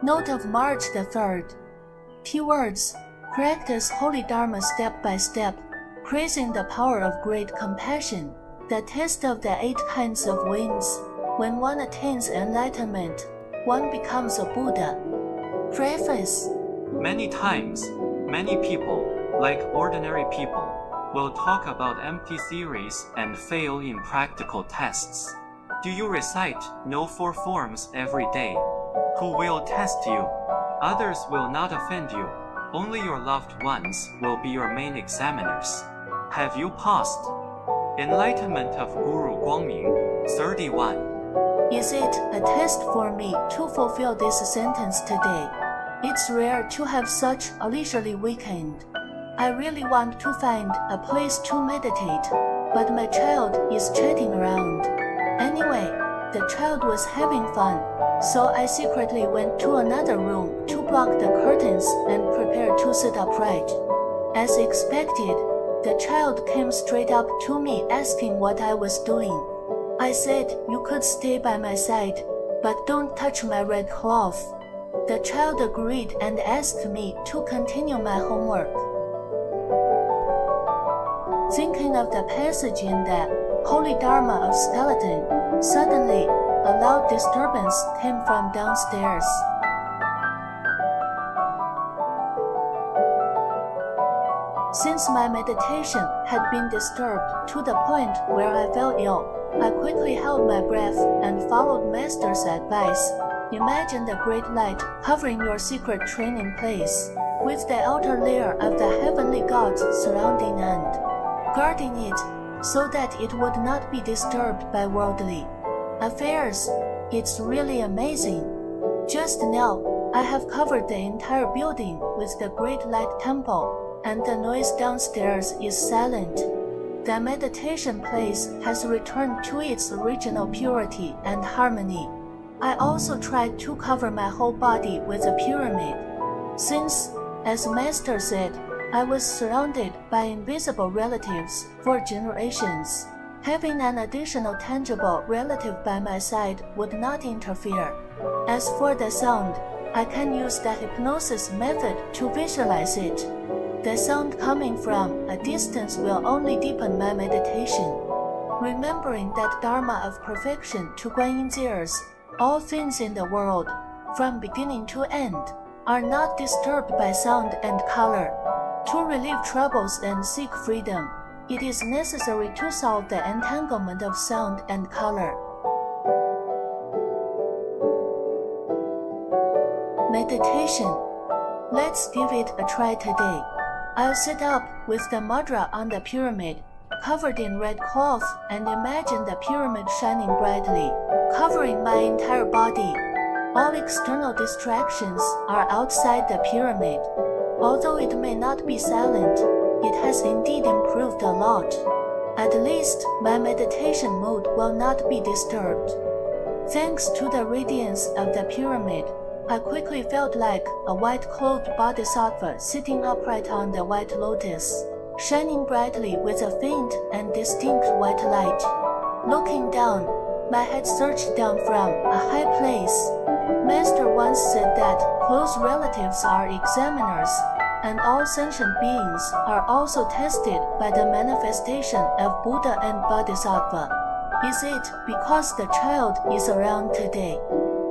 Note of March the 3rd. Keywords: practice Holy Dharma step by step, praising the power of great compassion, the test of the 8 kinds of winds. When one attains enlightenment, one becomes a Buddha. Preface. Many times, many people, like ordinary people, will talk about empty theories and fail in practical tests. Do you recite no 4 forms every day? Who will test you? Others will not offend you. Only your loved ones will be your main examiners. Have you passed? Enlightenment of Guru Guangming, 31. Is it a test for me to fulfill this sentence today? It's rare to have such a leisurely weekend. I really want to find a place to meditate, but my child is chatting around. Anyway, the child was having fun, so I secretly went to another room to block the curtains and prepare to sit upright. As expected, the child came straight up to me asking what I was doing. I said you could stay by my side, but don't touch my red cloth. The child agreed and asked me to continue my homework. Thinking of the passage in the Holy Dharma of skeleton, suddenly a loud disturbance came from downstairs. Since my meditation had been disturbed to the point where I fell ill, I quickly held my breath and followed Master's advice. Imagine the great light covering your secret training place, with the outer layer of the heavenly gods surrounding and guarding it, so that it would not be disturbed by worldly affairs. It's really amazing. Just now, I have covered the entire building with the great light temple, and the noise downstairs is silent. The meditation place has returned to its original purity and harmony. I also tried to cover my whole body with a pyramid. Since, as Master said, I was surrounded by invisible relatives for generations, having an additional tangible relative by my side would not interfere. As for the sound, I can use the hypnosis method to visualize it. The sound coming from a distance will only deepen my meditation. Remembering that Dharma of perfection to Guan's ears, all things in the world, from beginning to end, are not disturbed by sound and color. To relieve troubles and seek freedom, it is necessary to solve the entanglement of sound and color. Meditation. Let's give it a try today. I'll sit up with the mudra on the pyramid, covered in red cloth, and imagine the pyramid shining brightly, covering my entire body. All external distractions are outside the pyramid. Although it may not be silent, it has indeed improved a lot. At least my meditation mood will not be disturbed. Thanks to the radiance of the pyramid, I quickly felt like a white-clothed bodhisattva sitting upright on the white lotus, shining brightly with a faint and distinct white light. Looking down, my head surged down from a high place. Master once said that close relatives are examiners, and all sentient beings are also tested by the manifestation of Buddha and Bodhisattva. Is it because the child is around today?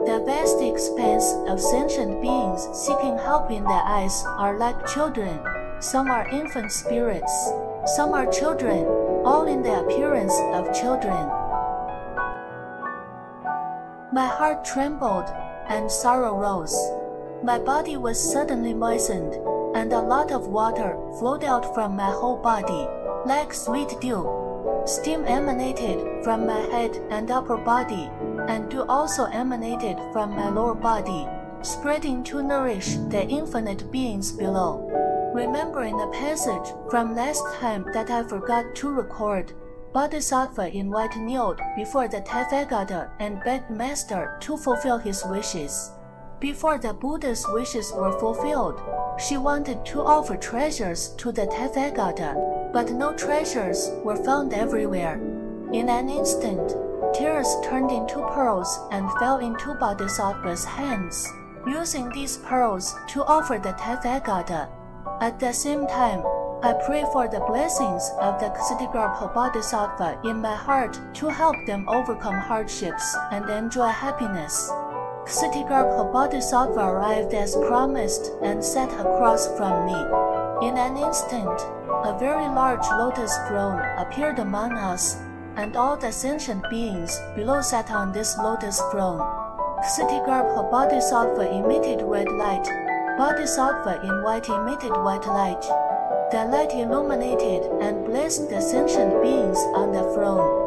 The vast expanse of sentient beings seeking help in their eyes are like children. Some are infant spirits, some are children, all in the appearance of children. My heart trembled and sorrow rose. My body was suddenly moistened, and a lot of water flowed out from my whole body, like sweet dew. Steam emanated from my head and upper body, and dew also emanated from my lower body, spreading to nourish the infinite beings below. Remembering a passage from last time that I forgot to record, Bodhisattva in white kneeled before the Tathagata and begged Master to fulfill his wishes. Before the Buddha's wishes were fulfilled, she wanted to offer treasures to the Tathagata, but no treasures were found everywhere. In an instant, tears turned into pearls and fell into Bodhisattva's hands, using these pearls to offer the Tathagata. At the same time, I pray for the blessings of the Ksitigarbha Bodhisattva in my heart to help them overcome hardships and enjoy happiness. Ksitigarbha Bodhisattva arrived as promised and sat across from me. In an instant, a very large lotus throne appeared among us, and all the sentient beings below sat on this lotus throne. Ksitigarbha Bodhisattva emitted red light. Bodhisattva in white emitted white light. The light illuminated and blessed the sentient beings on the throne.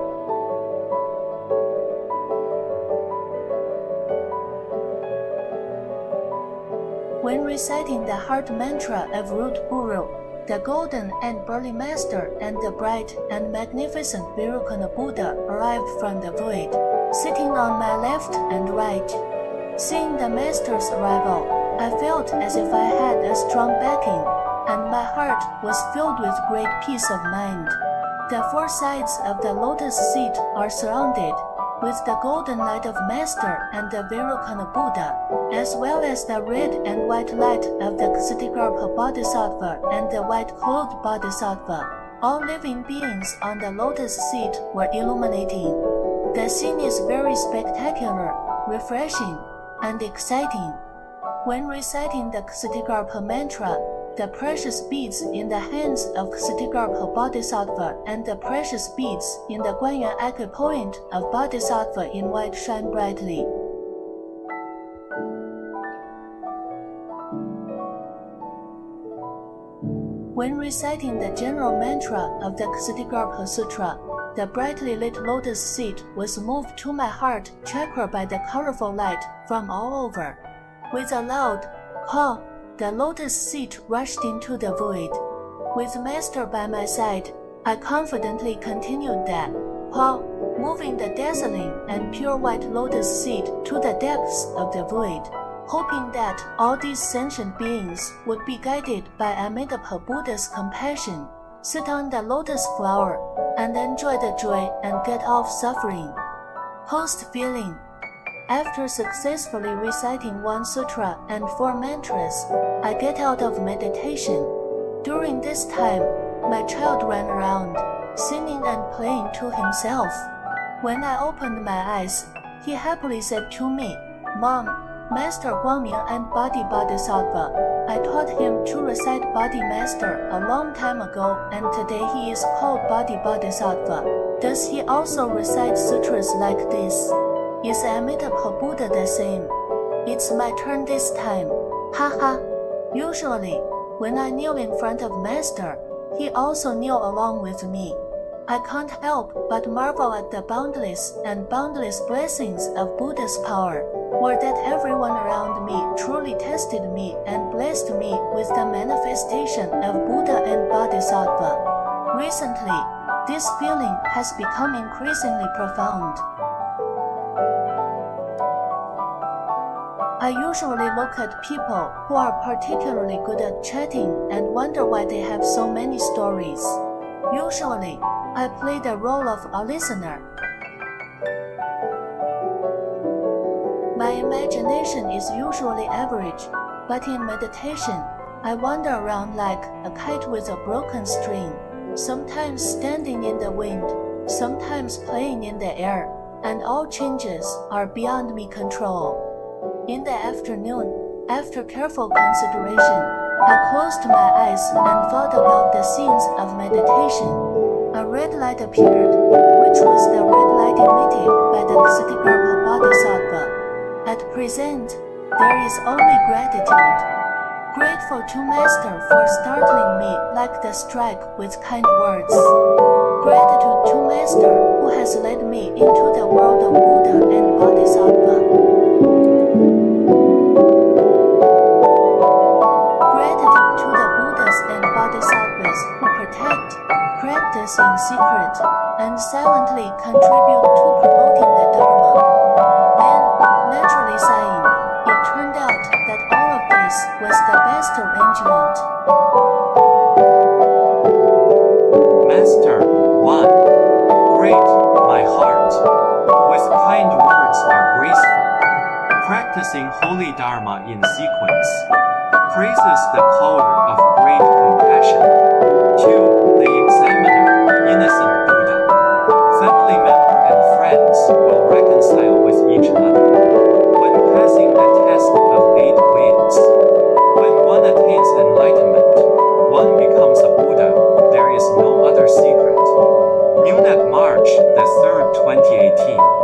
When reciting the heart mantra of Root Guru, the golden and burly master and the bright and magnificent Virukana Buddha arrived from the void, sitting on my left and right. Seeing the master's arrival, I felt as if I had a strong backing, and my heart was filled with great peace of mind. The four sides of the lotus seat are surrounded with the golden light of Master and the Virukana Buddha, as well as the red and white light of the Ksitigarbha Bodhisattva and the white-clothed Bodhisattva. All living beings on the lotus seat were illuminating. The scene is very spectacular, refreshing, and exciting. When reciting the Ksitigarbha mantra, the precious beads in the hands of Ksitigarbha Bodhisattva and the precious beads in the Guanyan acupoint of Bodhisattva in white shine brightly. When reciting the general mantra of the Ksitigarbha Sutra, the brightly lit lotus seat was moved to my heart chakra by the colorful light from all over. With a loud "Ha!" the lotus seat rushed into the void. With Master by my side, I confidently continued that "Ha!" moving the dazzling and pure white lotus seat to the depths of the void, hoping that all these sentient beings would be guided by Amitabha Buddha's compassion, sit on the lotus flower, and enjoy the joy and get off suffering. Post-feeling. After successfully reciting one sutra and 4 mantras, I get out of meditation. During this time, my child ran around, singing and playing to himself. When I opened my eyes, he happily said to me, "Mom, Master Guangming and Body Bodhisattva, I taught him to recite Body Master a long time ago, and today he is called Body Bodhisattva. Does he also recite sutras like this? Is Amitabha Buddha the same? It's my turn this time. Haha." Usually, when I kneel in front of Master, he also kneel along with me. I can't help but marvel at the boundless and boundless blessings of Buddha's power, or that everyone around me truly tested me and blessed me with the manifestation of Buddha and Bodhisattva. Recently, this feeling has become increasingly profound. I usually look at people who are particularly good at chatting and wonder why they have so many stories. Usually, I play the role of a listener. My imagination is usually average, but in meditation, I wander around like a kite with a broken string, sometimes standing in the wind, sometimes playing in the air, and all changes are beyond me control. In the afternoon, after careful consideration, I closed my eyes and thought about the scenes of meditation. A red light appeared, which was the red light emitted by the Ksitigarbha Bodhisattva. At present, there is only gratitude. Grateful to Master for startling me like the strike with kind words. Gratitude to Master who has led me into the world of Buddha and Bodhisattva. Practice in secret and silently contribute to promoting the Dharma. Then, naturally sighing, it turned out was the best arrangement. Master Guan, great, my heart. With kind words are graceful. Practicing Holy Dharma in sequence. Praises the power of great compassion. 2. The examiner, innocent Buddha. Family member and friends will reconcile with each other. When passing the test of 8 winds. When one attains enlightenment, one becomes a Buddha. There is no other secret. Munich, March the 3rd, 2018.